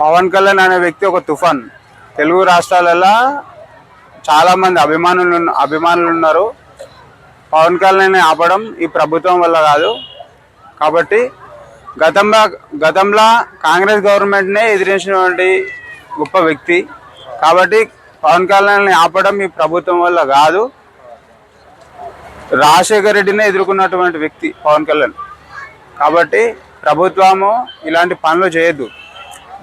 పవన్ కళ్యాణ్ అనే వ్యక్తి ఒక తుఫాన్. తెలుగు రాష్ట్రాలలో చాలా మంది అభిమానులు ఉన్నారు. పవన్ కళ్యాణ్ ఆపడం ఈ ప్రభుత్వం వల్ల కాదు. కాబట్టి గతంలో కాంగ్రెస్ గవర్నమెంట్నే ఎదిరించినటువంటి గొప్ప వ్యక్తి. కాబట్టి పవన్ కళ్యాణ్ ఆపడం ఈ ప్రభుత్వం వల్ల కాదు, రాజశేఖర రెడ్డినే ఎదుర్కొన్నటువంటి వ్యక్తి పవన్ కళ్యాణ్. కాబట్టి ప్రభుత్వము ఇలాంటి పనులు చేయొద్దు.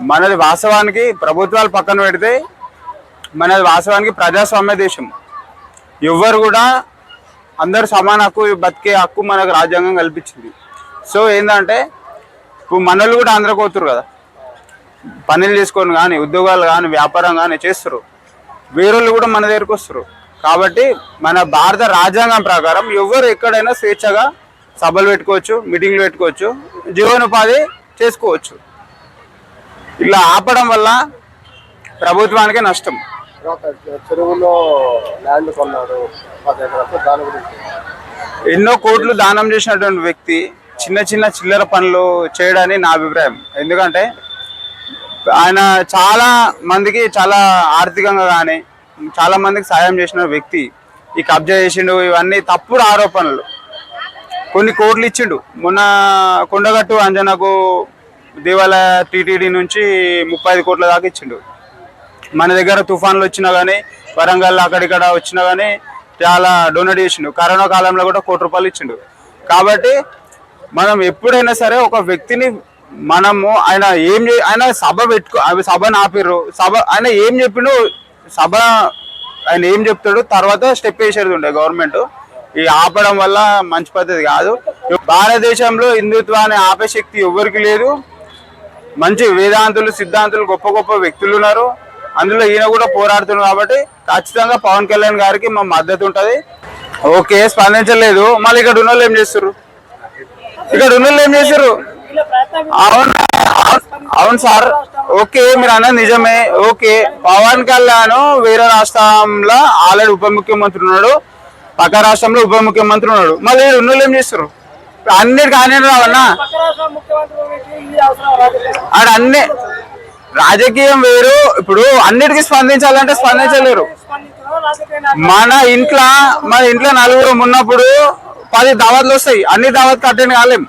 మనది వాస్తవానికి ప్రభుత్వాలు పక్కన పెడితే మనది వాస్తవానికి ప్రజాస్వామ్య దేశం. ఎవ్వరు కూడా అందరూ సమాన హక్కు, బతికే హక్కు మనకు రాజ్యాంగం కల్పించింది. సో ఏంటంటే ఇప్పుడు మనలు కూడా అందరికి పోతురు కదా, పనులు చేసుకొని కానీ ఉద్యోగాలు కానీ వ్యాపారం కానీ చేస్తారు. వేరేళ్ళు కూడా మన దగ్గరకు వస్తారు. కాబట్టి మన భారత రాజ్యాంగం ప్రకారం ఎవరు ఎక్కడైనా స్వేచ్ఛగా సభలు పెట్టుకోవచ్చు, మీటింగ్లు పెట్టుకోవచ్చు, జీవనోపాధి చేసుకోవచ్చు. ఇలా ఆపడం వల్ల ప్రభుత్వానికి నష్టం. చెరువులో ల్యాండ్ కొన్నాడు, ఎన్నో కోట్లు దానం చేసినటువంటి వ్యక్తి చిన్న చిన్న చిల్లర పనులు చేయడని నా అభిప్రాయం. ఎందుకంటే ఆయన చాలా మందికి చాలా ఆర్థికంగా కానీ చాలా మందికి సాయం చేసిన వ్యక్తి. ఈ కబ్జా చేసిండు, ఇవన్నీ తప్పుడు ఆరోపణలు. కొన్ని కోట్లు ఇచ్చిండు. మొన్న కొండగట్టు అంజనకు దేవాలయ టీటీడీ నుంచి 35 కోట్ల దాకా ఇచ్చిండు. మన దగ్గర తుఫాన్లు వచ్చినా కానీ వరంగల్ అక్కడిక్కడ వచ్చినా కానీ చాలా డొనేట్ చేసిండు. కరోనా కాలంలో కూడా ₹1 ఇచ్చిండు. కాబట్టి మనం ఎప్పుడైనా సరే ఒక వ్యక్తిని మనము ఆయన సభను ఆపిర్రు, ఆయన ఏం చెప్పిండు, ఆయన ఏం చెప్తాడు, తర్వాత స్టెప్ వేసేది ఉండే గవర్నమెంట్. ఈ ఆపడం వల్ల మంచి పద్ధతి కాదు. భారతదేశంలో హిందుత్వాన్ని ఆపే శక్తి ఎవరికి లేదు. మంచి వేదాంతులు, సిద్ధాంతులు, గొప్ప గొప్ప వ్యక్తులు ఉన్నారు. అందులో ఈయన కూడా పోరాడుతున్నారు. కాబట్టి ఖచ్చితంగా పవన్ కళ్యాణ్ గారికి మా మద్దతు ఉంటుంది. ఓకే, స్పందించలేదు. మళ్ళీ ఇక్కడ ఉన్న వాళ్ళు ఏం చేస్తారు? అవును సార్, ఓకే, మీరు అన్నది నిజమే. ఓకే, పవన్ కళ్యాణ్ వేరే రాష్ట్రంలో ఆల్రెడీ ఉప ముఖ్యమంత్రి ఉన్నాడు, పక్క రాష్ట్రంలో ఉప ముఖ్యమంత్రి ఉన్నాడు. మళ్ళీ ఉన్న వాళ్ళు ఏం చేస్తారు? అన్నిటికీ ఆయన రావన్నా? ఆడ అన్ని రాజకీయం వేరు. ఇప్పుడు అన్నిటికీ స్పందించాలంటే స్పందించలేరు. మన ఇంట్లో నలుగురు ఉన్నప్పుడు 10 దావత్లు వస్తాయి. అన్ని దావత్కి అటెండ్ కాలేం.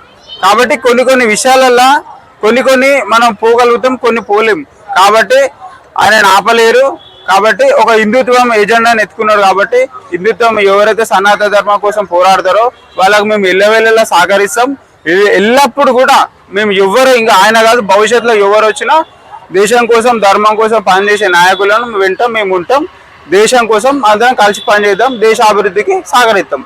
కాబట్టి కొన్ని విషయాలల్లో కొన్ని మనం పోగలుగుతాం, కొన్ని పోలేం. కాబట్టి ఆయన ఆపలేరు. కాబట్టి ఒక హిందుత్వం ఎజెండాని ఎత్తుకున్నాడు. కాబట్టి హిందుత్వం ఎవరైతే సనాతన ధర్మం కోసం పోరాడతారో వాళ్ళకు మేము ఎల్లవేళలా సహకరిస్తాం. ఎల్లప్పుడు కూడా మేము ఇంకా ఆయన కాదు, భవిష్యత్తులో ఎవరు వచ్చినా దేశం కోసం ధర్మం కోసం పనిచేసే నాయకులను వెంట మేము ఉంటాం. దేశం కోసం అందరం కలిసి పనిచేద్దాం, దేశ అభివృద్ధికి సహకరిస్తాం.